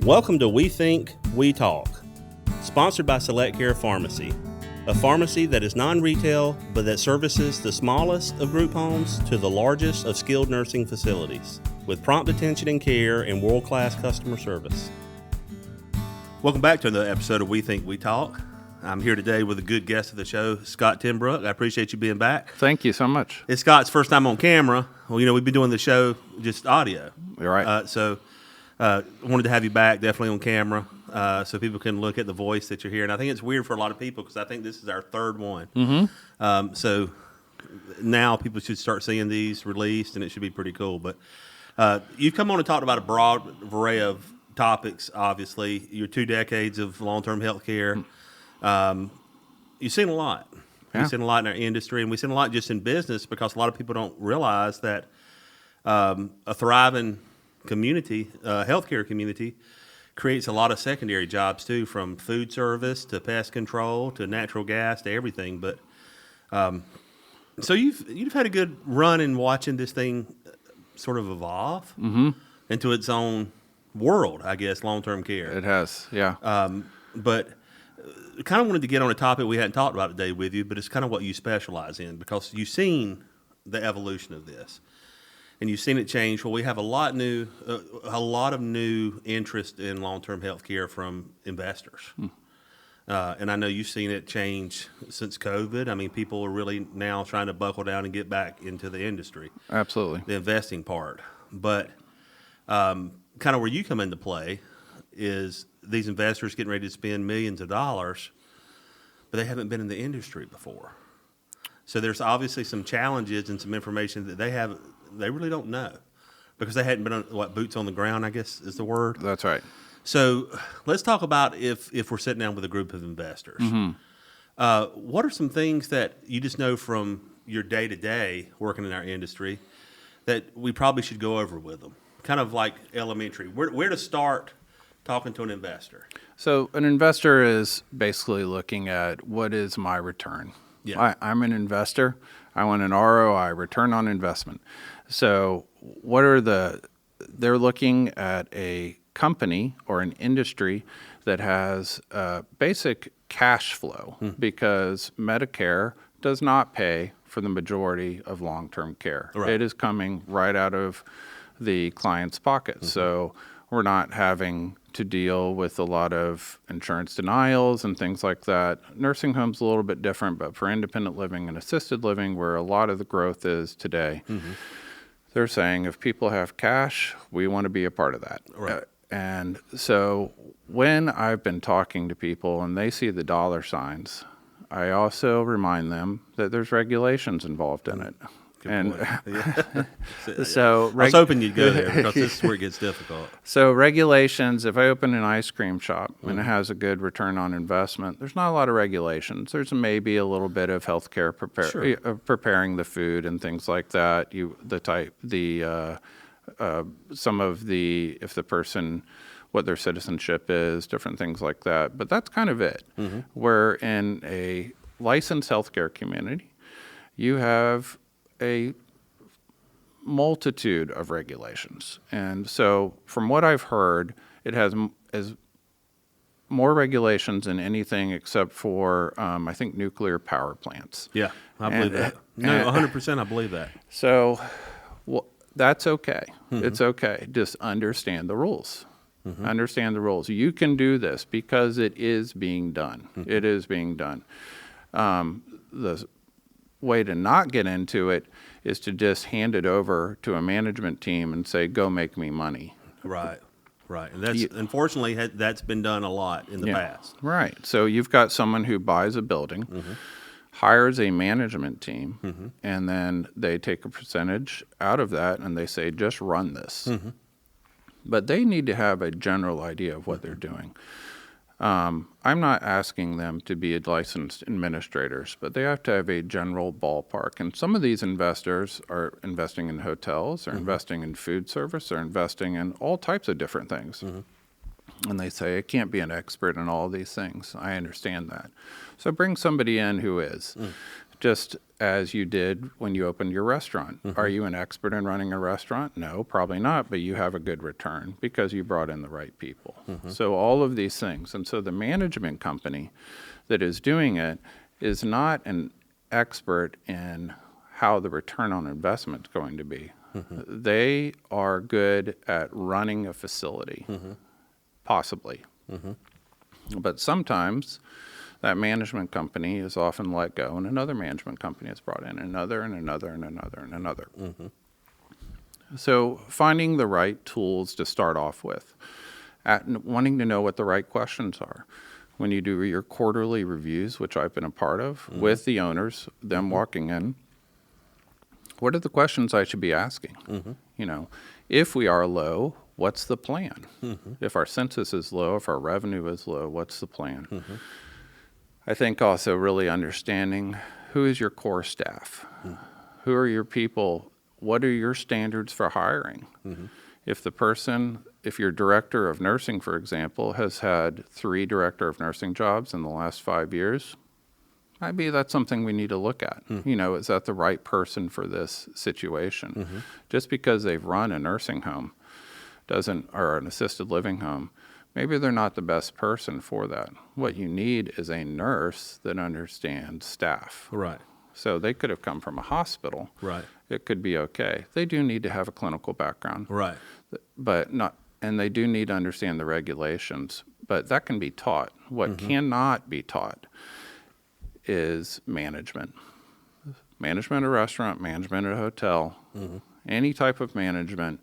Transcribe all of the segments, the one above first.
Welcome to We Think, We Talk, sponsored by Select Care Pharmacy, a pharmacy that is non-retail but that services the smallest of group homes to the largest of skilled nursing facilities, with prompt attention and care and world-class customer service. Welcome back to another episode of We Think, We Talk. I'm here today with a good guest of the show, Scott TenBroeck. I appreciate you being back. Thank you so much. It's Scott's first time on camera. Well, we've been doing the show just audio. You're right. I wanted to have you back, definitely on camera, so people can look at the voice that you're hearing. I think it's weird for a lot of people because I think this is our third one. Mm-hmm. So now people should start seeing these released, and it should be pretty cool. But you've come on and talked about a broad array of topics, obviously. Your 2 decades of long-term health care. You've seen a lot. Yeah. You've seen a lot in our industry, and we've seen a lot just in business because a lot of people don't realize that a thriving community, healthcare community, creates a lot of secondary jobs too, from food service to pest control to natural gas to everything. But so you've had a good run in watching this thing sort of evolve into its own world, I guess, long-term care. It has, yeah. But kind of wanted to get on a topic we hadn't talked about today with you, but it's kind of what you specialize in because you've seen the evolution of this. And you've seen it change. Well, we have a lot of new interest in long-term health care from investors. And I know you've seen it change since COVID. I mean, people are really now trying to buckle down and get back into the industry. Absolutely. The investing part. But kind of where you come into play is these investors getting ready to spend millions of dollars, but they haven't been in the industry before. So there's obviously some challenges and some information that they really don't know because they hadn't been on, boots on the ground, I guess is the word. That's right. So let's talk about if we're sitting down with a group of investors. What are some things that you just know from your day-to-day working in our industry that we probably should go over with them? Kind of like elementary. Where to start talking to an investor? So an investor is basically looking at what is my return. Yeah. I'm an investor. I want an ROI, return on investment. So they're looking at a company or an industry that has basic cash flow because Medicare does not pay for the majority of long-term care. Right. It is coming right out of the client's pocket. So we're not having to deal with a lot of insurance denials and things like that. Nursing home's a little bit different, but for independent living and assisted living, where a lot of the growth is today, they're saying if people have cash, we want to be a part of that. Right. And so when I've been talking to people and they see the dollar signs, I also remind them that there's regulations involved in it. Good point. Yeah. So I was hoping you'd go there because this is where it gets difficult. So regulations, if I open an ice cream shop and it has a good return on investment, there's not a lot of regulations. There's maybe a little bit of healthcare preparing the food and things like that. Some of the, if the person, what their citizenship is, different things like that. But that's kind of it. Where in a licensed healthcare community, you have a multitude of regulations. And so from what I've heard, it has more regulations than anything except for, I think, nuclear power plants. Yeah, I believe that. No, 100% I believe that. So that's okay. It's okay. Just understand the rules. Understand the rules. You can do this because it is being done. It is being done. The way to not get into it is to just hand it over to a management team and say, go make me money. Right. And that's unfortunately that's been done a lot in the past. Right. So you've got someone who buys a building, hires a management team, and then they take a percentage out of that and they say, just run this. But they need to have a general idea of what they're doing. I'm not asking them to be licensed administrators, but they have to have a general ballpark. And some of these investors are investing in hotels, they're investing in food service, they're investing in all types of different things. And they say, I can't be an expert in all of these things. I understand that. So bring somebody in who is. just as you did when you opened your restaurant. Are you an expert in running a restaurant? No, probably not, but you have a good return because you brought in the right people. So all of these things. And so the management company that is doing it is not an expert in how the return on investment is going to be. They are good at running a facility, possibly. But sometimes that management company is often let go, and another management company is brought in, another, and another, and another, and another. So finding the right tools to start off with, wanting to know what the right questions are. When you do your quarterly reviews, which I've been a part of, with the owners, them walking in, what are the questions I should be asking? You know, if we are low, what's the plan? If our census is low, if our revenue is low, what's the plan? I think also really understanding who is your core staff? Who are your people? What are your standards for hiring? If your director of nursing, for example, has had 3 director of nursing jobs in the last 5 years, maybe that's something we need to look at. You know, is that the right person for this situation? Just because they've run a nursing home or an assisted living home, maybe they're not the best person for that. What you need is a nurse that understands staff. Right. So they could have come from a hospital. Right. It could be okay. They do need to have a clinical background. Right. And they do need to understand the regulations, but that can be taught. What cannot be taught is management. Management at a restaurant, management at a hotel, any type of management.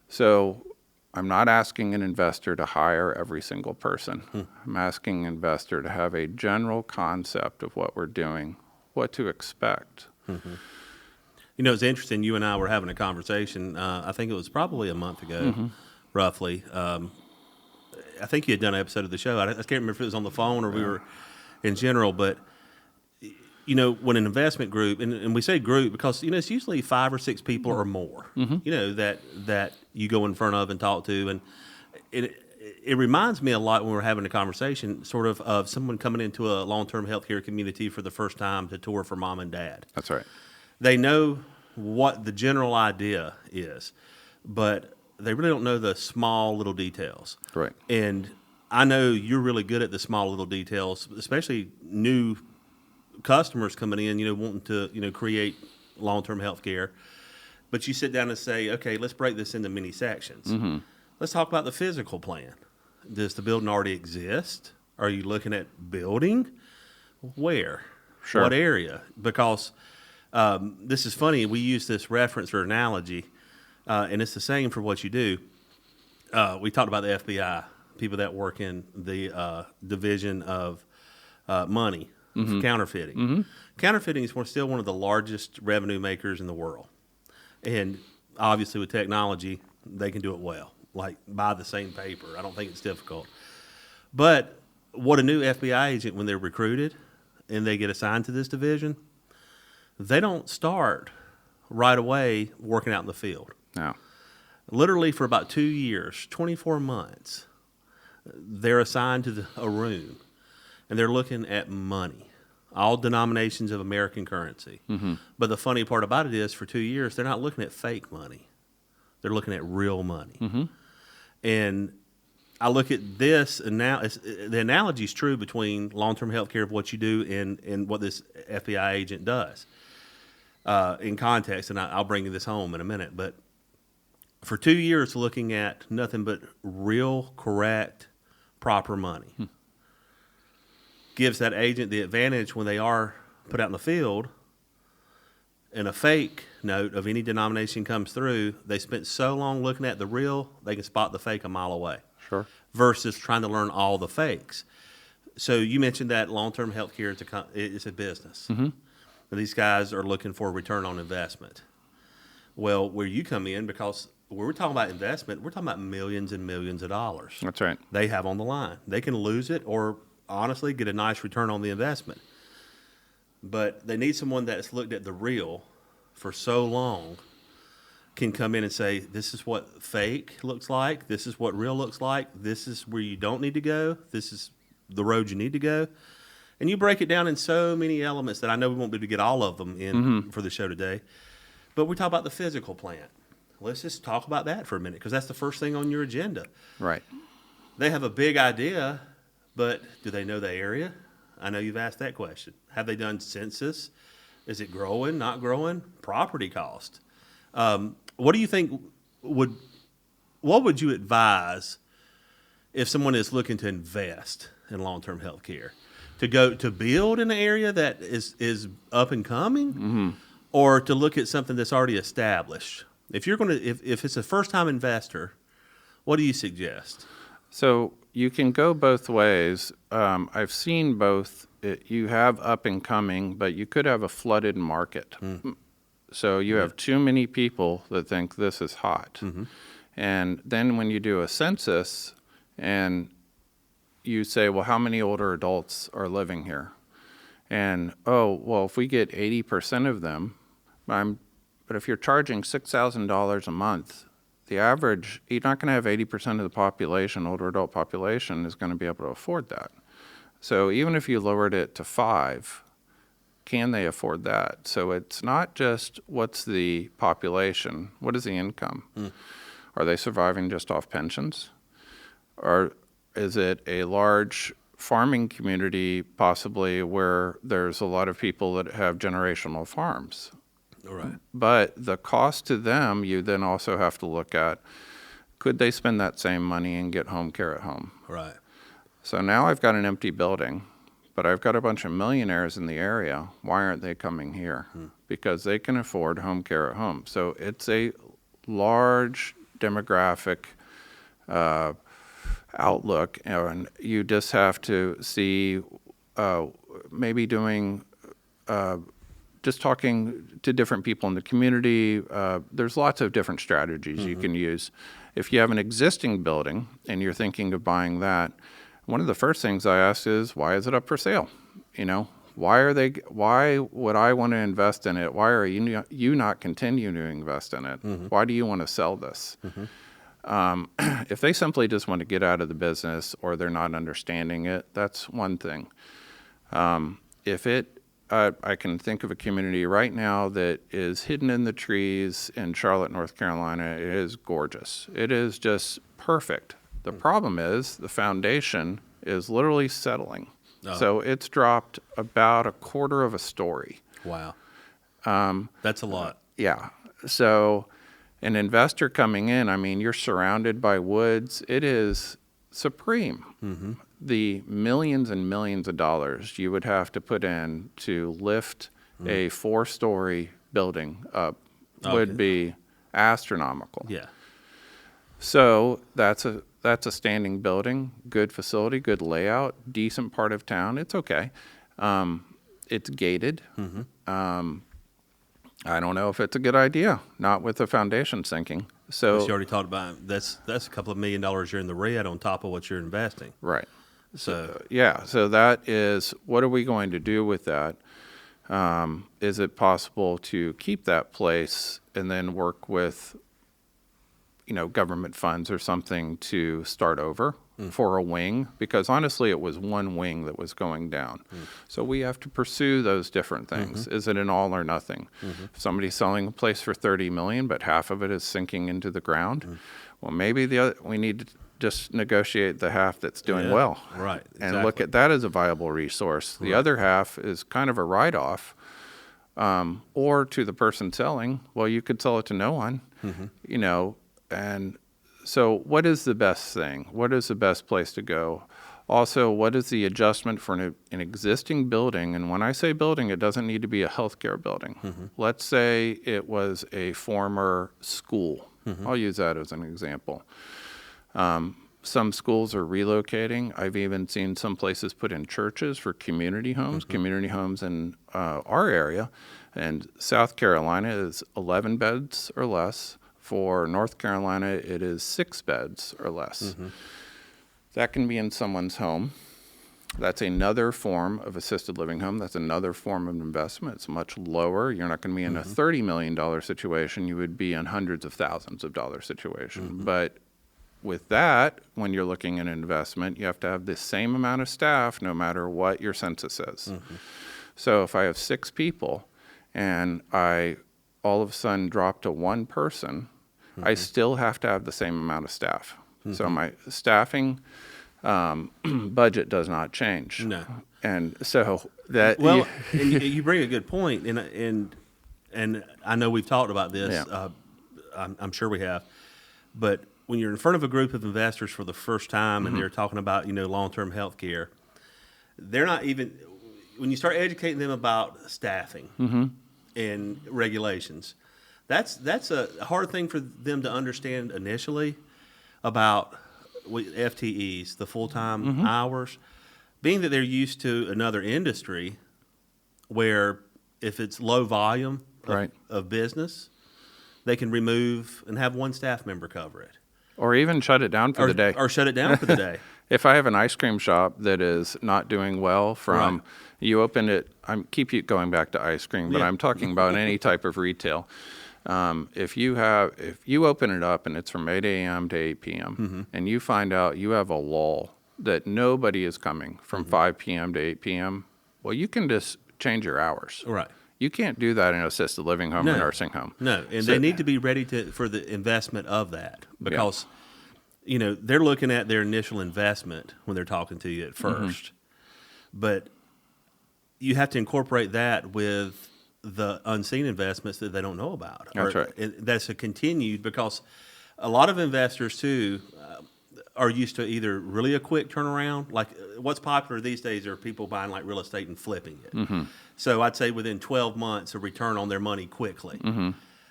So I'm not asking an investor to hire every single person. I'm asking an investor to have a general concept of what we're doing, what to expect. You know, it's interesting. You and I were having a conversation. I think it was probably a month ago, roughly. I think you had done an episode of the show. I can't remember if it was on the phone or we were in general, but you know, when an investment group, and we say group because, you know, it's usually 5 or 6 people or more, you know, that you go in front of and talk to. And it reminds me a lot when we're having a conversation sort of someone coming into a long-term healthcare community for the first time to tour for mom and dad. That's right. They know what the general idea is, but they really don't know the small little details. Right. And I know you're really good at the small little details, especially new customers coming in, you know, wanting to, you know, create long-term health care. But you sit down and say, okay, let's break this into many sections. Let's talk about the physical plan. Does the building already exist? Are you looking at building? Where? Sure. What area? Because this is funny. We use this reference or analogy, and it's the same for what you do. We talked about the FBI, people that work in the division of money, counterfeiting. Counterfeiting is still one of the largest revenue makers in the world. And obviously with technology, they can do it well, like buy the same paper. I don't think it's difficult. But what a new FBI agent, when they're recruited and they get assigned to this division, they don't start right away working out in the field. No. Literally for about 2 years, 24 months, they're assigned to a room, and they're looking at money, all denominations of American currency. But the funny part about it is for 2 years, they're not looking at fake money. They're looking at real money. And I look at this, and now the analogy is true between long-term health care of what you do and what this FBI agent does in context, and I'll bring this home in a minute. But for 2 years, looking at nothing but real, correct, proper money gives that agent the advantage when they are put out in the field and a fake note of any denomination comes through. They spent so long looking at the real, they can spot the fake a mile away. Sure. Versus trying to learn all the fakes. So you mentioned that long-term health care is a business. These guys are looking for a return on investment. Well, where you come in, because when we're talking about investment, we're talking about millions and millions of dollars. That's right. They have on the line. They can lose it or honestly get a nice return on the investment. But they need someone that's looked at the real for so long, can come in and say, this is what fake looks like, this is what real looks like, this is where you don't need to go, this is the road you need to go. And you break it down in so many elements that I know we won't be able to get all of them in for the show today. But we talk about the physical plant. Let's just talk about that for a minute, because that's the first thing on your agenda. Right. They have a big idea, but do they know the area? I know you've asked that question. Have they done census? Is it growing, not growing? Property cost. What do you think what would you advise if someone is looking to invest in long-term health care? To go to build in an area that is up and coming, or to look at something that's already established? If you're going to, if it's a first-time investor, what do you suggest? So you can go both ways. I've seen both. You have up and coming, but you could have a flooded market. So you have too many people that think this is hot. And then when you do a census and you say, well, how many older adults are living here? And, oh, well, if we get 80% of them, but if you're charging $6,000 a month, the average, you're not going to have 80% of the population, older adult population, is going to be able to afford that. So even if you lowered it to 5, can they afford that? So it's not just what's the population, what is the income? Are they surviving just off pensions? Or is it a large farming community, possibly, where there's a lot of people that have generational farms? All right. But the cost to them, you then also have to look at, could they spend that same money and get home care at home? Right. So now I've got an empty building, but I've got a bunch of millionaires in the area. Why aren't they coming here? Because they can afford home care at home. So it's a large demographic outlook, and you just have to see maybe doing just talking to different people in the community. There's lots of different strategies you can use. If you have an existing building and you're thinking of buying that, one of the first things I ask is, why is it up for sale? You know, why would I want to invest in it? Why are you not continuing to invest in it? Why do you want to sell this? If they simply just want to get out of the business, or they're not understanding it, that's one thing. I can think of a community right now that is hidden in the trees in Charlotte, North Carolina. It is gorgeous. It is just perfect. The problem is the foundation is literally settling. So it's dropped about a quarter of a story. Wow. That's a lot. Yeah. So an investor coming in, I mean, you're surrounded by woods. It is supreme. The millions and millions of dollars you would have to put in to lift a 4-story building up would be astronomical. Yeah. So that's a standing building, good facility, good layout, decent part of town. It's okay. It's gated. I don't know if it's a good idea, not with the foundation sinking. So But you already talked about that's a couple of $1 million you're in the red on top of what you're investing. right. So Yeah, so that is, what are we going to do with that? Is it possible to keep that place and then work with, government funds or something to start over for a wing? Because honestly, it was one wing that was going down. So we have to pursue those different things. Is it an all or nothing? If somebody's selling a place for $30 million, but half of it is sinking into the ground, well, maybe we need to just negotiate the half that's doing well. Right. And look at that as a viable resource. The other half is kind of a write-off. Or to the person selling, well, you could sell it to no one, and so what is the best thing? What is the best place to go? Also, what is the adjustment for an existing building? And when I say building, it doesn't need to be a healthcare building. Let's say it was a former school. I'll use that as an example. Some schools are relocating. I've even seen some places put in churches for community homes. Community homes in our area, and South Carolina is 11 beds or less. For North Carolina, it is 6 beds or less. That can be in someone's home. That's another form of assisted living home. That's another form of investment. It's much lower. You're not going to be in a $30 million situation. You would be in hundreds of thousands of dollar situation. But with that, when you're looking at an investment, you have to have the same amount of staff no matter what your census is. So if I have 6 people and I all of a sudden drop to 1 person, I still have to have the same amount of staff. So my staffing budget does not change. No. And so that Well, and you bring a good point, and I know we've talked about this. Yeah. I'm sure we have, but when you're in front of a group of investors for the first time and they're talking about long-term health care, they're not even when you start educating them about staffing and regulations. That's a hard thing for them to understand initially about FTEs, the full-time hours, being that they're used to another industry where if it's low volume of business, they can remove and have 1 staff member cover it. or even shut it down for the day. Or shut it down for the day. If I have an ice cream shop that is not doing well from you open it, keep going back to ice cream, but Yeah. I'm talking about any type of retail. If you open it up and it's from 8 a.m. to 8 p.m. And you find out you have a lull that nobody is coming from 5 p.m. to 8 p.m., well, you can just change your hours. Right. You can't do that in an assisted living home or nursing home. No, and So- they need to be ready for the investment of that because, they're looking at their initial investment when they're talking to you at first. But you have to incorporate that with the unseen investments that they don't know about. That's right. That's a continued because a lot of investors, too, are used to either really a quick turnaround. Like what's popular these days are people buying like real estate and flipping it. So I'd say within 12 months, a return on their money quickly.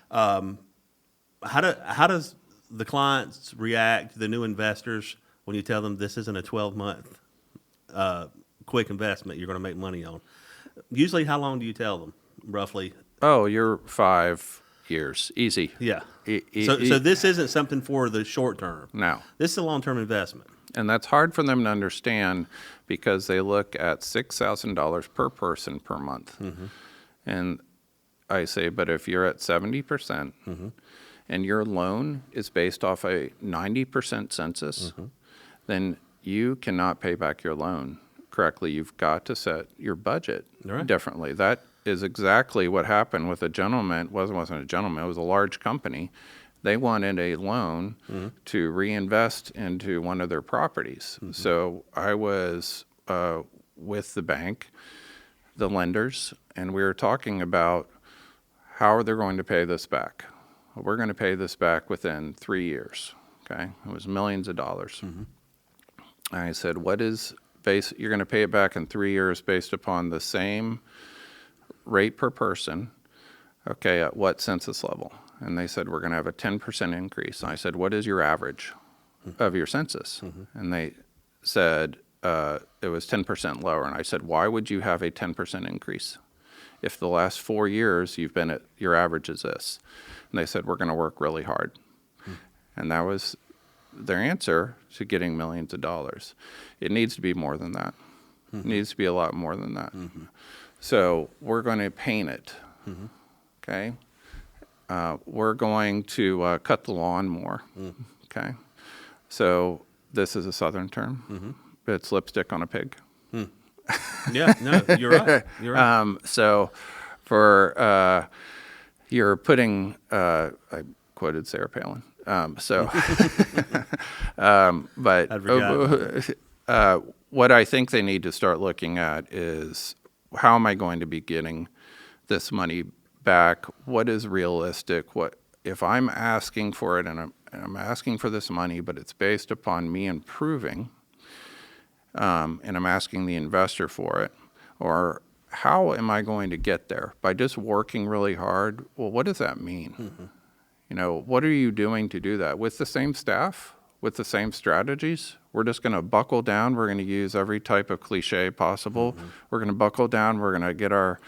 How does the clients react, the new investors, when you tell them this isn't a 12-month quick investment you're going to make money on? Usually, how long do you tell them, roughly? Oh, you're 5 years. Easy. Yeah. So this isn't something for the short term. No. This is a long-term investment. And that's hard for them to understand because they look at $6,000 per person per month. And I say, but if you're at 70% and your loan is based off a 90% census, then you cannot pay back your loan correctly. You've got to set your budget differently. That is exactly what happened with a gentleman. Wasn't a gentleman, it was a large company. They wanted a loan to reinvest into one of their properties. So I was with the bank, the lenders, and we were talking about how are they going to pay this back. Well, we're going to pay this back within 3 years. Okay, it was millions of dollars. And I said, you're going to pay it back in 3 years based upon the same rate per person, okay, at what census level? And they said, we're going to have a 10% increase. And I said, what is your average of your census? And they said it was 10% lower. And I said, why would you have a 10% increase if the last 4 years you've been at your average is this? And they said, we're going to work really hard. And that was their answer to getting millions of dollars. It needs to be more than that. It needs to be a lot more than that. So we're going to paint it, okay? We're going to cut the lawn more, okay? So this is a Southern term. It's lipstick on a pig. Yeah, no, you're right. You're right. So for you're putting, I quoted Sarah Palin. But I'd forgotten. what I think they need to start looking at is how am I going to be getting this money back? What is realistic? What if I'm asking for it and I'm asking for this money, but it's based upon me improving, and I'm asking the investor for it, or how am I going to get there? By just working really hard? Well, what does that mean? What are you doing to do that? With the same staff? With the same strategies? We're just going to buckle down. We're going to use every type of cliche possible. We're going to buckle down. We're going to get our,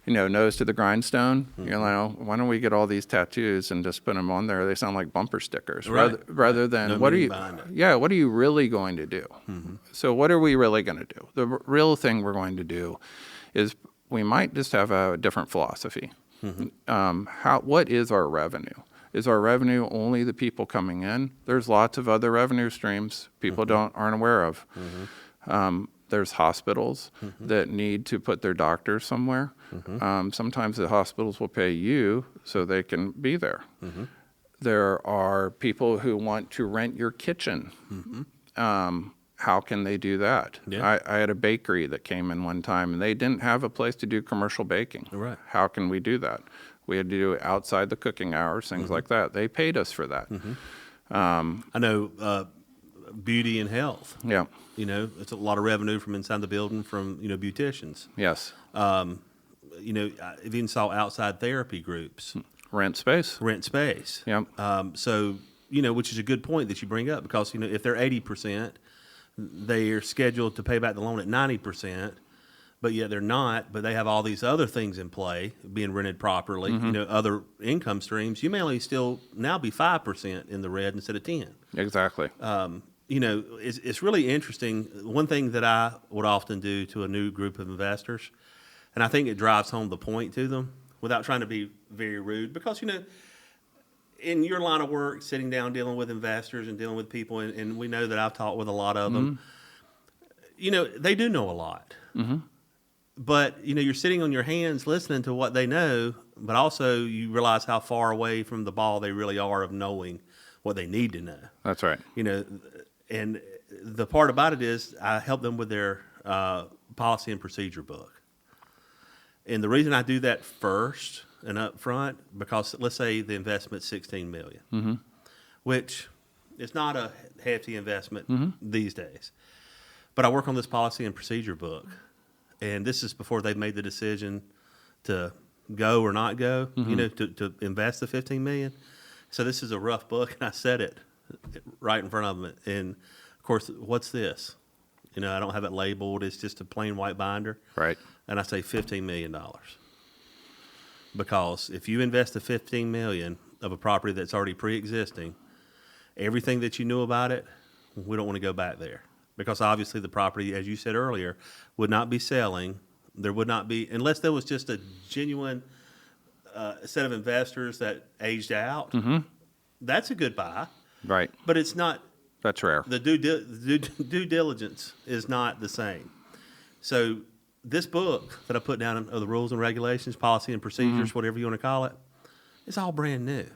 nose to the grindstone. Why don't we get all these tattoos and just put them on there? They sound like bumper stickers. Right. Rather than No what are meaning you? behind it. Yeah, what are you really going to do? So what are we really going to do? The real thing we're going to do is we might just have a different philosophy. What is our revenue? Is our revenue only the people coming in? There's lots of other revenue streams people aren't aware of. There's hospitals that need to put their doctors somewhere. Sometimes the hospitals will pay you so they can be there. There are people who want to rent your kitchen. How can they do that? Yeah. I had a bakery that came in one time, and they didn't have a place to do commercial baking. Right. How can we do that? We had to do it outside the cooking hours, things like that. They paid us for that. I know beauty and health. Yeah. You know, it's a lot of revenue from inside the building from, you know, beauticians. Yes. You know, I've even saw outside therapy groups. Rent space. Rent space. Yeah. So, you know, which is a good point that you bring up because, you know, if they're 80%, they are scheduled to pay back the loan at 90%, but yet they're not, but they have all these other things in play, being rented properly, you know, other income streams. You may only still now be 5% in the red instead of 10. Exactly. You know, it's really interesting. One thing that I would often do to a new group of investors, and I think it drives home the point to them without trying to be very rude, because, you know, in your line of work, sitting down, dealing with investors and dealing with people, and we know that I've talked with a lot of them, you know, they do know a lot. But, you know, you're sitting on your hands listening to what they know, but also you realize how far away from the ball they really are of knowing what they need to know. That's right. You know, and the part about it is I help them with their policy and procedure book. And the reason I do that first and up front, because let's say the investment's $16 million, which is not a hefty investment these days. But I work on this policy and procedure book. And this is before they've made the decision to go or not go, you know, to invest the $15 million. So this is a rough book, and I said it right in front of them. And, of course, what's this? You know, I don't have it labeled. It's just a plain white binder. Right. And I say $15 million. Because if you invest the $15 million of a property that's already pre-existing, everything that you knew about it, we don't want to go back there. Because obviously the property, as you said earlier, would not be selling. There would not be, unless there was just a genuine set of investors that aged out. That's a good buy. Right. But it's not. That's rare. The due diligence is not the same. So this book that I put down of the rules and regulations, policy and procedures, whatever you want to call it, it's all brand new.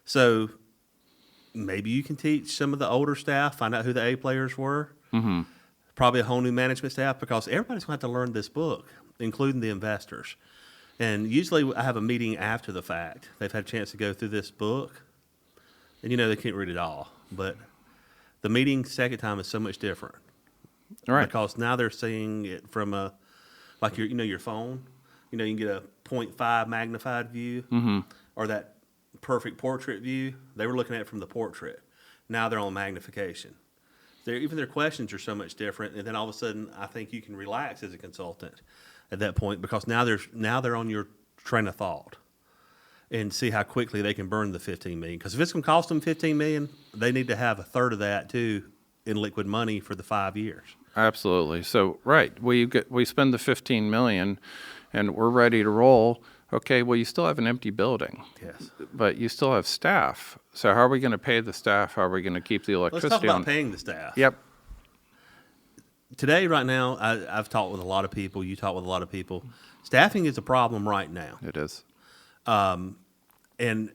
So maybe you can teach some of the older staff, find out who the A players were. Probably a whole new management staff, because everybody's going to have to learn this book, including the investors. And usually I have a meeting after the fact. They've had a chance to go through this book. And, you know, they can't read it all. But the meeting second time is so much different. Right. Because now they're seeing it from a, like your, you know, your phone. You know, you can get a 0.5 magnified view or that perfect portrait view. They were looking at it from the portrait. Now they're on magnification. Even their questions are so much different, and then all of a sudden, I think you can relax as a consultant at that point, because now they're on your train of thought, and see how quickly they can burn the $15 million. Because if it's going to cost them $15 million, they need to have a third of that too in liquid money for the 5 years. Absolutely. So, right, we spend the $15 million, and we're ready to roll. Okay, well, you still have an empty building. Yes. But you still have staff. So how are we going to pay the staff? How are we going to keep the electricity on? Let's talk about paying the staff. Yep. Today, right now, I've talked with a lot of people. You talk with a lot of people. Staffing is a problem right now. It is. And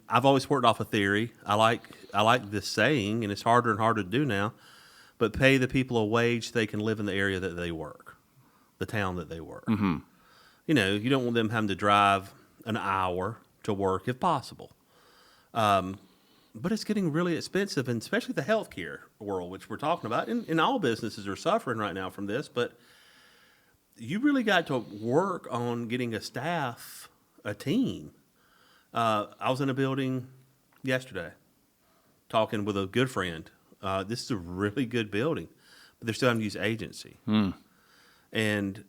I've always worked off a theory. I like this saying, and it's harder and harder to do now, but pay the people a wage they can live in the area that they work, the town that they work. You know, you don't want them having to drive an hour to work if possible. But it's getting really expensive, and especially the healthcare world, which we're talking about. And all businesses are suffering right now from this, but you really got to work on getting a team. I was in a building yesterday talking with a good friend. This is a really good building, but they're still having to use agency. And,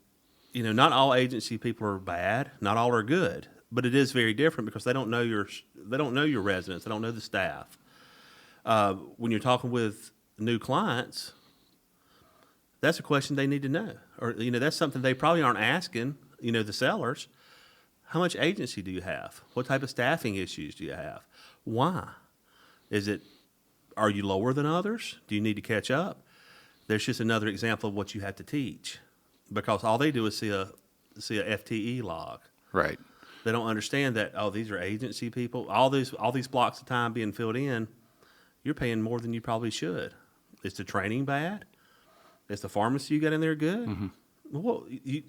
you know, not all agency people are bad. Not all are good. But it is very different because they don't know your residents. They don't know the staff. When you're talking with new clients, that's a question they need to know. Or, you know, that's something they probably aren't asking, you know, the sellers. how much agency do you have? What type of staffing issues do you have? Why? Are you lower than others? Do you need to catch up? There's just another example of what you have to teach, because all they do is see a FTE log. Right. They don't understand that, oh, these are agency people. All these blocks of time being filled in, you're paying more than you probably should. Is the training bad? Is the pharmacy you got in there good? Mm-hmm. Well, you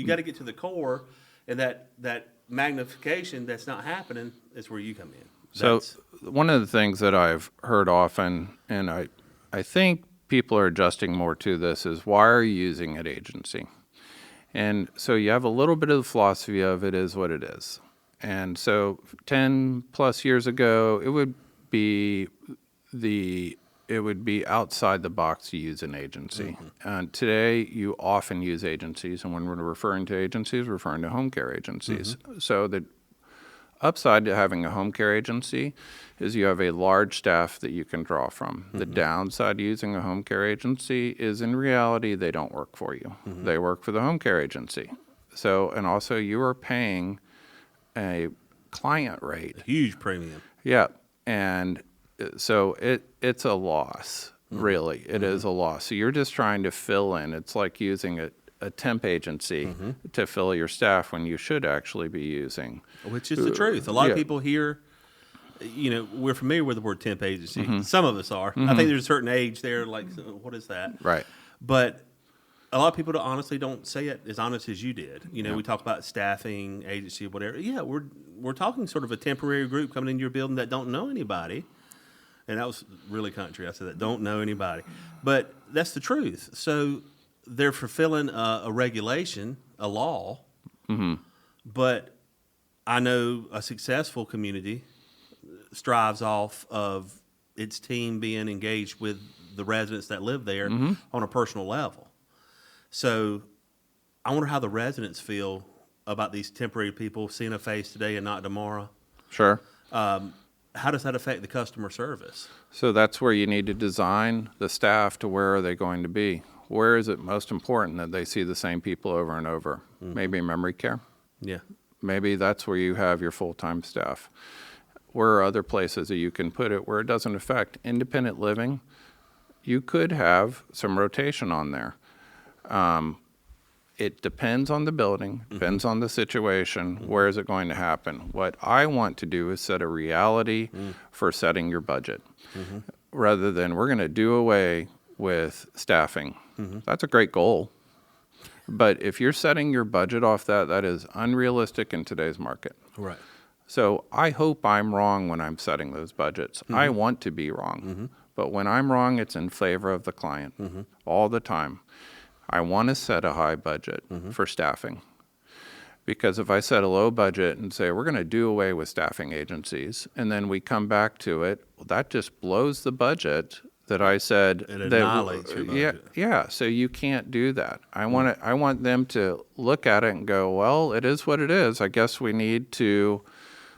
got to get to the core, and that magnification that's not happening is where you come in. So one of the things that I've heard often, and I think people are adjusting more to this, is why are you using an agency? And so you have a little bit of the philosophy of it is what it is. And so 10 plus years ago, it would be outside the box to use an agency. Mm-hmm. And today you often use agencies, and when we're referring to agencies, we're referring to home care agencies. Mm-hmm. So the upside to having a home care agency is you have a large staff that you can draw from. Mm-hmm. The downside to using a home care agency is, in reality, they don't work for you. Mm-hmm. They work for the home care agency. So, and also you are paying a client rate. A huge premium. Yeah. And so it's a loss, really. It is a loss. So you're just trying to fill in. It's like using a temp agency to fill your staff when you should actually be using. Which is the truth. A lot of people here, we're familiar with the word temp agency. Some of us are. I think there's a certain age there, like, what is that? Right. But a lot of people honestly don't say it as honest as you did. We talk about staffing, agency, whatever. Yeah, we're talking sort of a temporary group coming into your building that don't know anybody. And that was really country. I said that, don't know anybody. But that's the truth. So they're fulfilling a regulation, a law. Mm-hmm. But I know a successful community strives off of its team being engaged with the residents that live there on a personal level. So I wonder how the residents feel about these temporary people seeing a face today and not tomorrow. Sure. How does that affect the customer service? So that's where you need to design the staff to where are they going to be. Where is it most important that they see the same people over and over? Maybe memory care. Yeah. Maybe that's where you have your full-time staff. Where are other places that you can put it where it doesn't affect independent living? You could have some rotation on there. It depends on the building, depends on the situation, where is it going to happen. What I want to do is set a reality for setting your budget, rather than we're going to do away with staffing. That's a great goal. But if you're setting your budget off that is unrealistic in today's market. Right. So I hope I'm wrong when I'm setting those budgets. I want to be wrong. But when I'm wrong, it's in favor of the client all the time. I want to set a high budget for staffing. Because if I set a low budget and say we're going to do away with staffing agencies, and then we come back to it, well, that just blows the budget that I said. It annihilates your budget. Yeah. So you can't do that. I want them to look at it and go, well, it is what it is. I guess we need to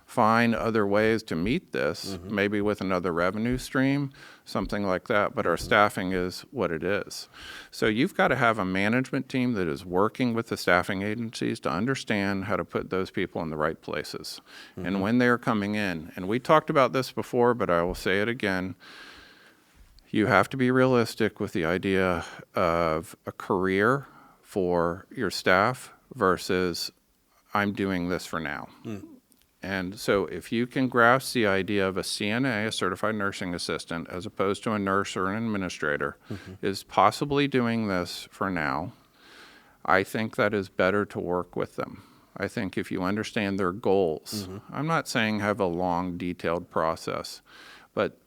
find other ways to meet this, maybe with another revenue stream, something like that, but our staffing is what it is. So you've got to have a management team that is working with the staffing agencies to understand how to put those people in the right places. And when they're coming in, and we talked about this before, but I will say it again, you have to be realistic with the idea of a career for your staff versus I'm doing this for now. And so if you can grasp the idea of a CNA, a certified nursing assistant, as opposed to a nurse or an administrator, is possibly doing this for now, I think that is better to work with them. I think if you understand their goals, I'm not saying have a long, detailed process, but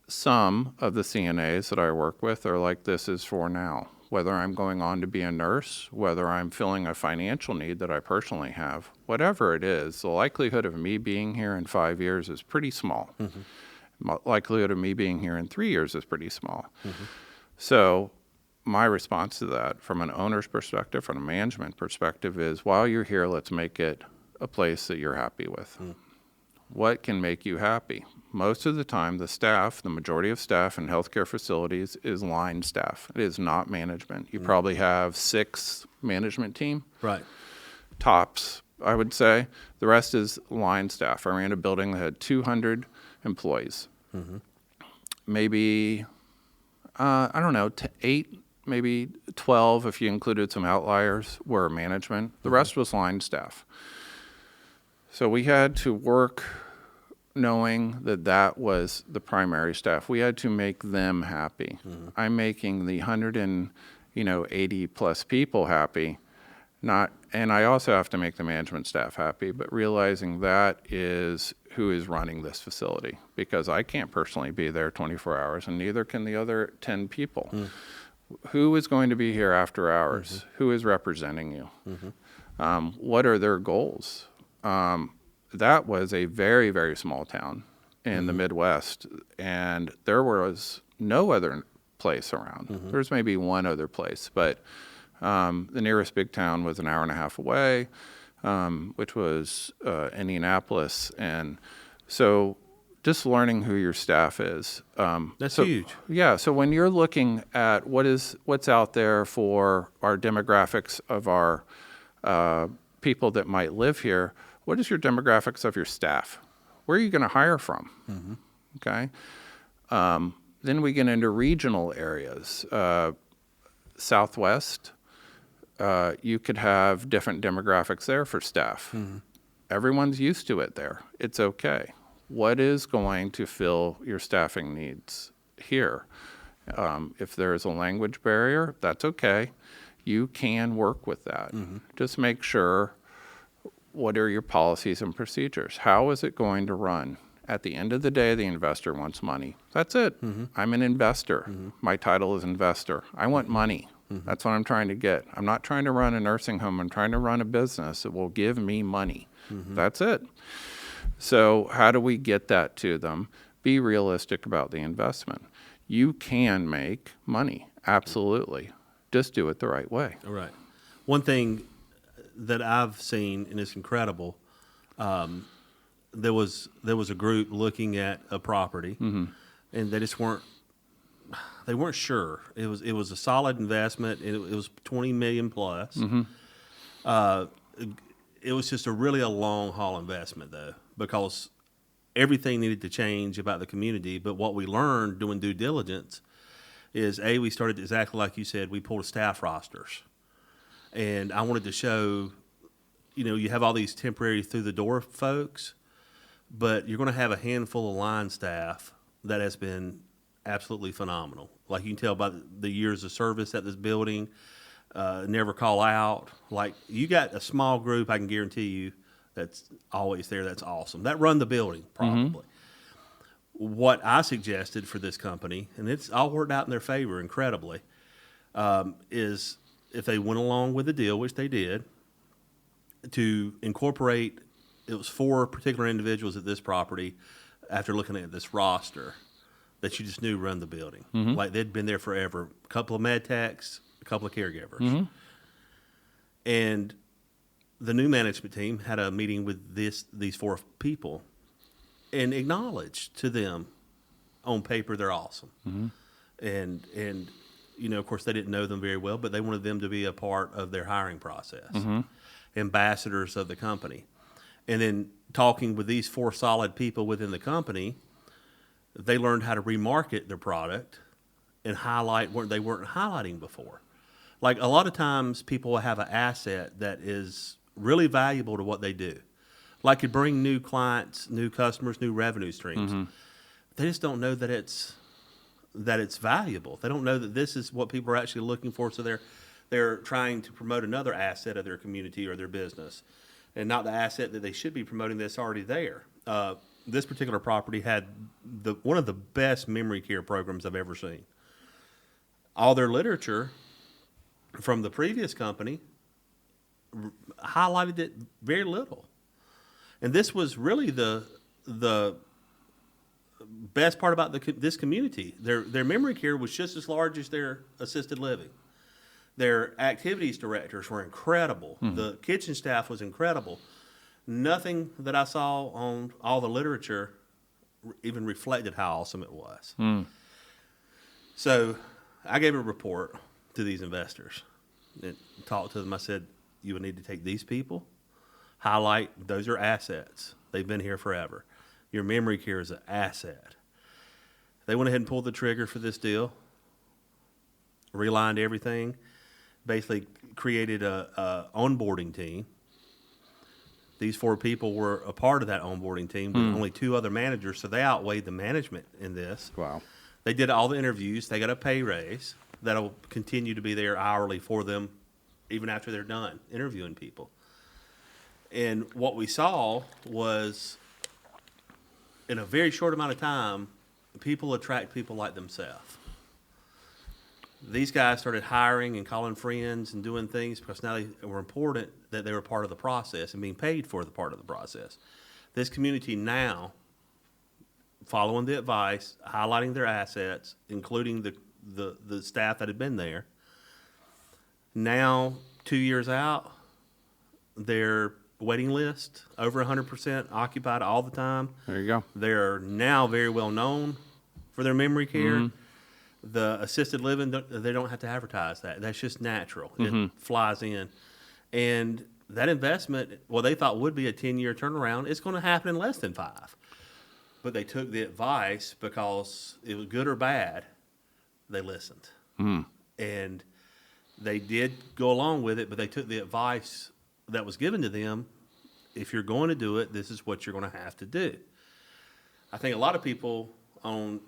some of the CNAs that I work with are like, this is for now. Whether I'm going on to be a nurse, whether I'm filling a financial need that I personally have, whatever it is, the likelihood of me being here in 5 years is pretty small. Likelihood of me being here in 3 years is pretty small. So my response to that from an owner's perspective, from a management perspective is, while you're here, let's make it a place that you're happy with. What can make you happy? Most of the time, the staff, the majority of staff in healthcare facilities is line staff. It is not management. You probably have 6 management team. Right. Tops. I would say. The rest is line staff. I ran a building that had 200 employees. Maybe, I don't know, 8, maybe 12, if you included some outliers, were management. The rest was line staff. So we had to work knowing that that was the primary staff. We had to make them happy. I'm making the 180 plus people happy, and I also have to make the management staff happy, but realizing that is who is running this facility, because I can't personally be there 24 hours, and neither can the other 10 people. Who is going to be here after hours? Who is representing you? What are their goals? That was a very, very small town in the Midwest, and there was no other place around. There's maybe one other place, but the nearest big town was an hour and a half away, which was Indianapolis. And so just learning who your staff is. That's huge. Yeah, so when you're looking at what's out there for our demographics of our people that might live here, what is your demographics of your staff? Where are you going to hire from? Okay. Then we get into regional areas. Southwest, you could have different demographics there for staff. Everyone's used to it there. It's okay. What is going to fill your staffing needs here? If there's a language barrier, that's okay. You can work with that. Just make sure, what are your policies and procedures? How is it going to run? At the end of the day, the investor wants money. That's it. I'm an investor. My title is investor. I want money. That's what I'm trying to get. I'm not trying to run a nursing home. I'm trying to run a business that will give me money. That's it. So how do we get that to them? Be realistic about the investment. You can make money, absolutely. Just do it the right way. All right. One thing that I've seen, and it's incredible, there was a group looking at a property, and they just weren't sure. It was a solid investment. It was 20 million plus. It was just a long haul investment though, because everything needed to change about the community. But what we learned doing due diligence is, we started exactly like you said. We pulled staff rosters, and I wanted to show, you have all these temporary through the door folks, but you're going to have a handful of line staff that has been absolutely phenomenal. Like you can tell by the years of service at this building, never call out. Like you got a small group, I can guarantee you, that's always there. That's awesome. That run the building probably. What I suggested for this company, and it's all worked out in their favor incredibly, is if they went along with the deal, which they did, to incorporate, it was 4 particular individuals at this property, after looking at this roster, that you just knew run the building. Like they'd been there forever. A couple of med techs, a couple of caregivers. And the new management team had a meeting with these 4 people and acknowledged to them, on paper, they're awesome. And of course, they didn't know them very well, but they wanted them to be a part of their hiring process, ambassadors of the company. And then talking with these 4 solid people within the company, they learned how to remarket their product and highlight what they weren't highlighting before. Like a lot of times people will have an asset that is really valuable to what they do. Like could bring new clients, new customers, new revenue streams. They just don't know that it's valuable. They don't know that this is what people are actually looking for. So they're trying to promote another asset of their community or their business, and not the asset that they should be promoting that's already there. This particular property had one of the best memory care programs I've ever seen. All their literature from the previous company highlighted it very little. And this was really the best part about this community. Their memory care was just as large as their assisted living. Their activities directors were incredible. The kitchen staff was incredible. Nothing that I saw on all the literature even reflected how awesome it was. So I gave a report to these investors and talked to them. I said, you would need to take these people, highlight those are assets. They've been here forever. Your memory care is an asset. They went ahead and pulled the trigger for this deal, realigned everything, basically created a onboarding team. These 4 people were a part of that onboarding team with only 2 other managers, so they outweighed the management in this. Wow. They did all the interviews. They got a pay raise that'll continue to be there hourly for them even after they're done interviewing people. And what we saw was, in a very short amount of time, people attract people like themselves. These guys started hiring and calling friends and doing things because now they were important that they were part of the process and being paid for the part of the process. This community now, following the advice, highlighting their assets, including the staff that had been there, now 2 years out, their waiting list over 100% occupied all the time. There you go. They're now very well known for their memory care. The assisted living, they don't have to advertise that. That's just natural. It flies in. And that investment, well, they thought would be a 10-year turnaround. It's going to happen in less than 5. But they took the advice because it was good or bad. They listened. And they did go along with it, but they took the advice that was given to them. If you're going to do it, this is what you're going to have to do. I think a lot of people on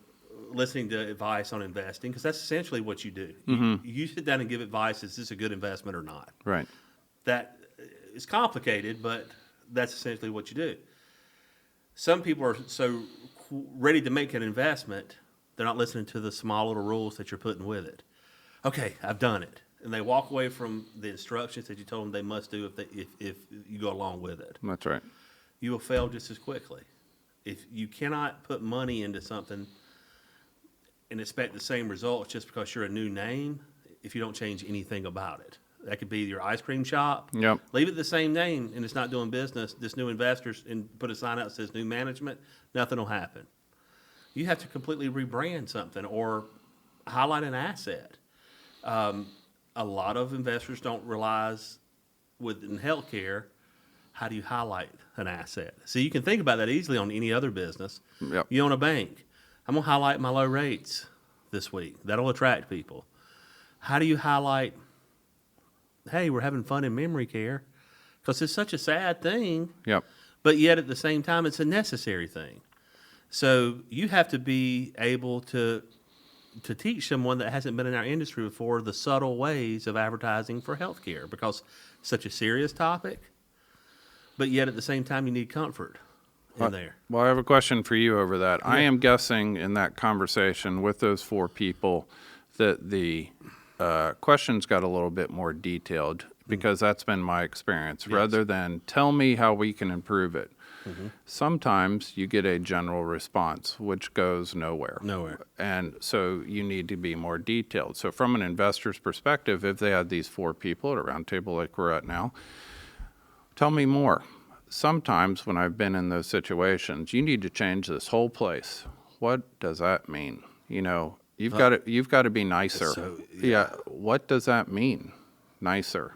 listening to advice on investing, because that's essentially what you do. You sit down and give advice, is this a good investment or not? Right. That is complicated, but that's essentially what you do. Some people are so ready to make an investment, they're not listening to the small little rules that you're putting with it. Okay, I've done it. And they walk away from the instructions that you told them they must do if you go along with it. That's right. You will fail just as quickly. If you cannot put money into something and expect the same results just because you're a new name, if you don't change anything about it. That could be your ice cream shop. Yep. Leave it the same name and it's not doing business. This new investors, and put a sign out that says new management, nothing will happen. You have to completely rebrand something or highlight an asset. A lot of investors don't realize within healthcare, how do you highlight an asset? So you can think about that easily on any other business. Yep. You own a bank. I'm going to highlight my low rates this week. That'll attract people. How do you highlight, hey, we're having fun in memory care? Because it's such a sad thing, Yep. but yet at the same time, it's a necessary thing. So you have to be able to teach someone that hasn't been in our industry before the subtle ways of advertising for healthcare, because it's such a serious topic, but yet at the same time, you need comfort in there. Well, I have a question for you over that. I am guessing in that conversation with those 4 people that the questions got a little bit more detailed, because that's been my experience. Rather than tell me how we can improve it, sometimes you get a general response, which goes nowhere. And so you need to be more detailed. So from an investor's perspective, if they had these 4 people at a round table like we're at now, tell me more. Sometimes when I've been in those situations, you need to change this whole place. What does that mean? You know, you've got to be nicer. So, yeah. What does that mean? Nicer.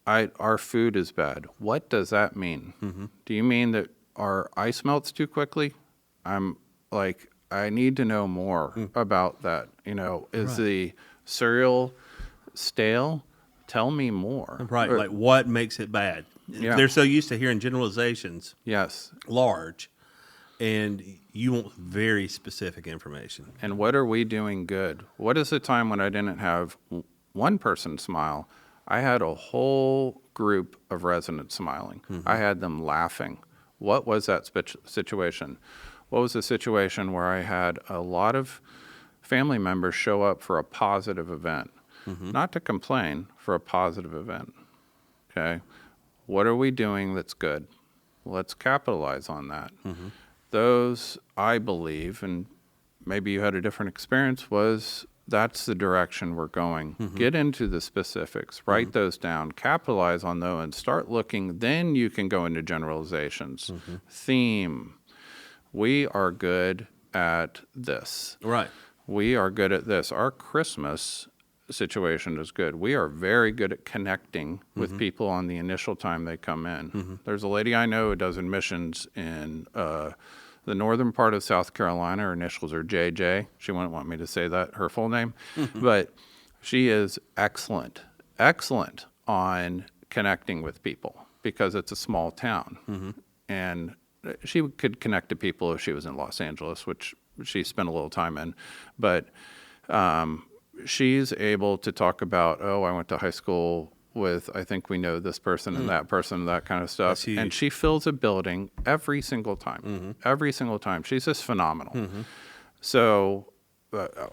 Our food is bad. What does that mean? Do you mean that our ice melts too quickly? I'm like, I need to know more about that. You know, is the cereal stale? Tell me more. Right, like what makes it bad? Yeah. They're so used to hearing generalizations, Yes. large, and you want very specific information. And what are we doing good? What is the time when I didn't have one person smile? I had a whole group of residents smiling. I had them laughing. What was that situation? What was the situation where I had a lot of family members show up for a positive event? Not to complain, for a positive event. Okay? What are we doing that's good? Let's capitalize on that. Those, I believe, and maybe you had a different experience, was that's the direction we're going. Get into the specifics, write those down, capitalize on those, and start looking. Then you can go into generalizations. Theme. We are good at this. Right. We are good at this. Our Christmas situation is good. We are very good at connecting with people on the initial time they come in. There's a lady I know who does admissions in the northern part of South Carolina. Her initials are JJ. She wouldn't want me to say that, her full name. But she is excellent on connecting with people because it's a small town. And she could connect to people if she was in Los Angeles, which she spent a little time in. But she's able to talk about, oh, I went to high school with, I think we know this person and that kind of stuff. And she fills a building every single time. Every single time. She's just phenomenal. So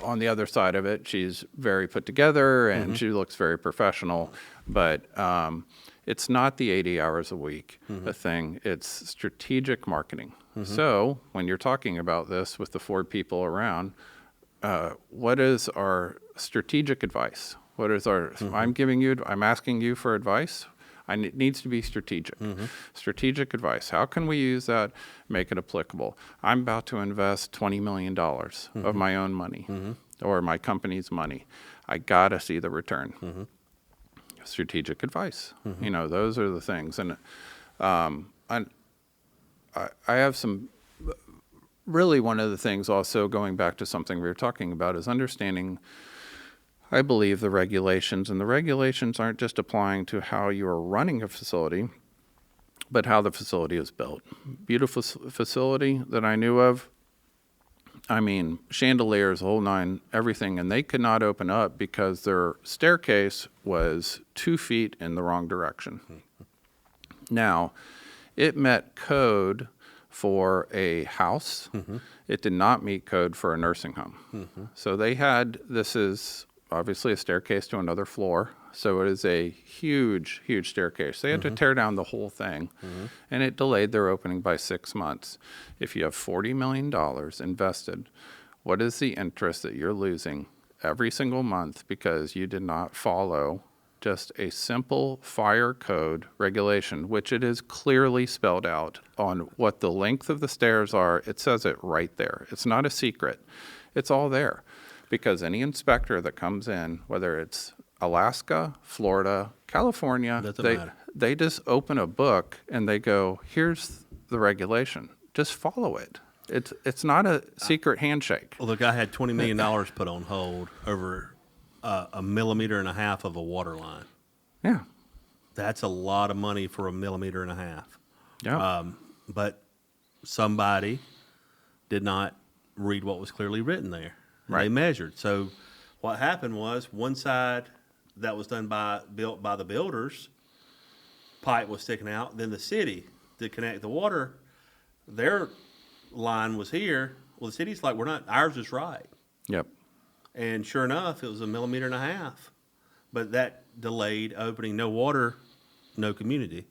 on the other side of it, she's very put together and she looks very professional. But it's not the 80 hours a week thing. It's strategic marketing. So when you're talking about this with the 4 people around, what is our strategic advice? What is our, I'm asking you for advice. It needs to be strategic. Strategic advice. How can we use that, make it applicable? I'm about to invest $20 million of my own money or my company's money. I got to see the return. Strategic advice. You know, those are the things. And I have some, really one of the things also going back to something we were talking about is understanding, I believe, the regulations. And the regulations aren't just applying to how you are running a facility, but how the facility is built. Beautiful facility that I knew of, I mean, chandeliers, whole nine, everything, and they could not open up because their staircase was 2 feet in the wrong direction. Now, it met code for a house. It did not meet code for a nursing home. So they had, this is obviously a staircase to another floor. So it is a huge, huge staircase. They had to tear down the whole thing, and it delayed their opening by 6 months. If you have $40 million invested, what is the interest that you're losing every single month because you did not follow just a simple fire code regulation, which it is clearly spelled out on what the length of the stairs are? It says it right there. It's not a secret. It's all there because any inspector that comes in, whether it's Alaska, Florida, California, they just open a book and they go, here's the regulation. Just follow it. It's not a secret handshake. Look, I had $20 million put on hold over 1.5 millimeters of a water line. Yeah. That's a lot of money for 1.5 millimeters. Yeah. But somebody did not read what was clearly written there. Right. They measured. So what happened was one side that was built by the builders, pipe was sticking out. Then the city to connect the water, their line was here. Well, the city's like, ours is right. Yep. And sure enough, it was 1.5 millimeters. But that delayed opening. No water, no community.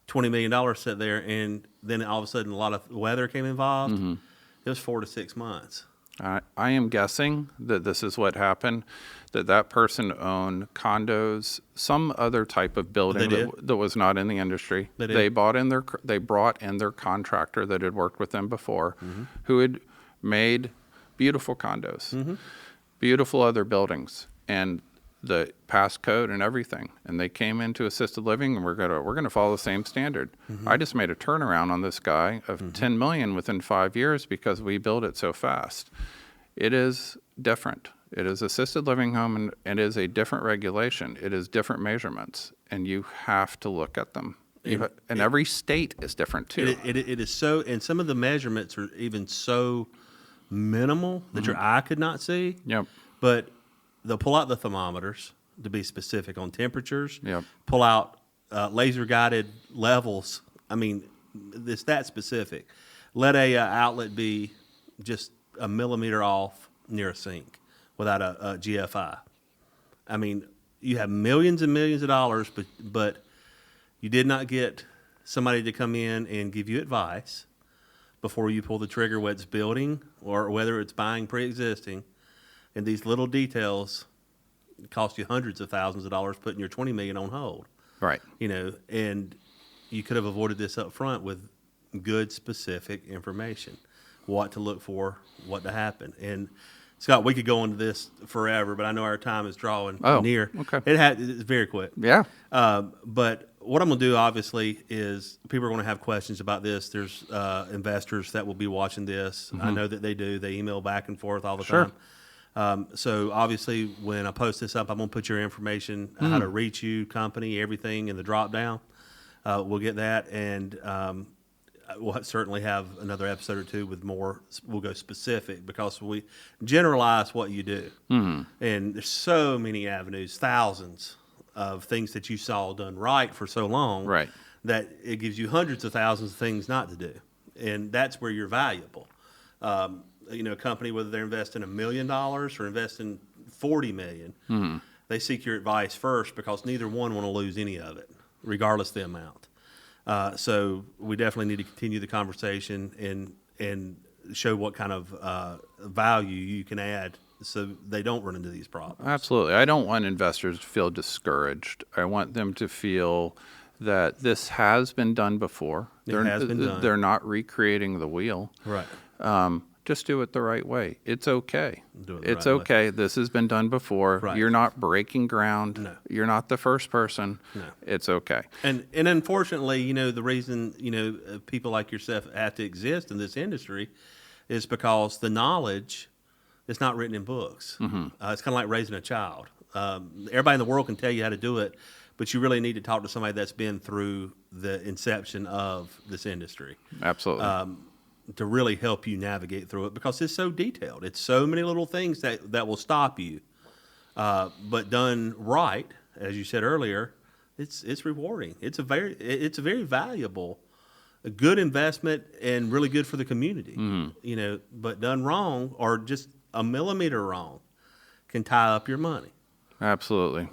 $20 million sat there, and then all of a sudden a lot of weather came involved. It was 4 to 6 months. I am guessing that this is what happened, that person owned condos, some other type of building that was not in the industry. They brought in their contractor that had worked with them before, who had made beautiful condos, beautiful other buildings, and the pass code and everything. And they came into assisted living, and we're gonna follow the same standard. I just made a turnaround on this guy of $10 million within 5 years because we built it so fast. It is different. It is assisted living home, and it is a different regulation. It is different measurements, and you have to look at them. And every state is different too. It is so, and some of the measurements are even so minimal that your eye could not see. Yep. But they'll pull out the thermometers to be specific on temperatures. Yep. Pull out laser-guided levels. I mean, it's that specific. Let a outlet be just a millimeter off near a sink without a GFI. I mean, you have millions and millions of dollars, but you did not get somebody to come in and give you advice before you pull the trigger, whether it's building or whether it's buying pre-existing. And these little details cost you hundreds of thousands of dollars putting your $20 million on hold. Right. You know, and you could have avoided this up front with good specific information, what to look for, what to happen. And Scott, we could go into this forever, but I know our time is drawing near. Okay. It's very quick. Yeah. But what I'm going to do, obviously, is people are going to have questions about this. There's investors that will be watching this. I know that they do. They email back and forth all the time. So obviously, when I post this up, I'm going to put your information, how to reach you, company, everything in the drop down. We'll get that, and we'll certainly have another episode or two with more. We'll go specific because we generalize what you do, and there's so many avenues, thousands of things that you saw done right for so long, Right. that it gives you hundreds of thousands of things not to do, and that's where you're valuable. A company, whether they're investing $1 million or investing $40 million, they seek your advice first because neither one want to lose any of it, regardless of the amount. So we definitely need to continue the conversation and show what kind of value you can add so they don't run into these problems. Absolutely. I don't want investors to feel discouraged. I want them to feel that this has been done before. Has been done. They're not recreating the wheel. Right. Just do it the right way. It's okay. Do it the It's right way. okay. This has been done before. Right. You're not breaking ground. No. You're not the first person. No. It's okay. And unfortunately, the reason, people like yourself have to exist in this industry is because the knowledge is not written in books. It's kind of like raising a child. Everybody in the world can tell you how to do it, but you really need to talk to somebody that's been through the inception of this industry. Absolutely. To really help you navigate through it because it's so detailed. It's so many little things that will stop you. But done right, as you said earlier, it's rewarding. It's a very valuable, a good investment and really good for the community. But done wrong or just a millimeter wrong can tie up your money. Absolutely.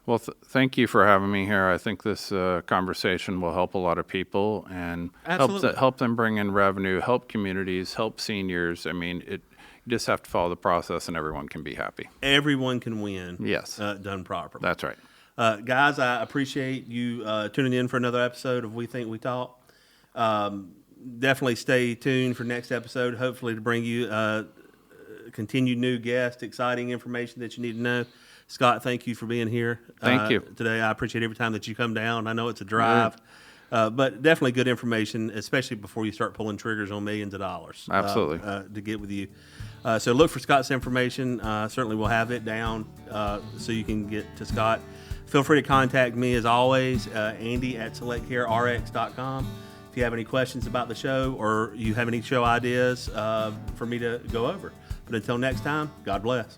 Well, thank you for having me here. I think this conversation will help a lot of people and help them bring in revenue, help communities, help seniors. I mean, you just have to follow the process and everyone can be happy. Everyone can win. Yes. Done properly. That's right. Guys, I appreciate you tuning in for another episode of We Think We Talk. Definitely stay tuned for next episode, hopefully to bring you continued new guests, exciting information that you need to know. Scott, thank you for being here. Thank you. Today. I appreciate every time that you come down. I know it's a drive, but definitely good information, especially before you start pulling triggers on millions of dollars. Absolutely. To get with you. So look for Scott's information. Certainly we'll have it down so you can get to Scott. Feel free to contact me as always, Andy@selectcarerx.com. If you have any questions about the show or you have any show ideas for me to go over. But until next time, God bless.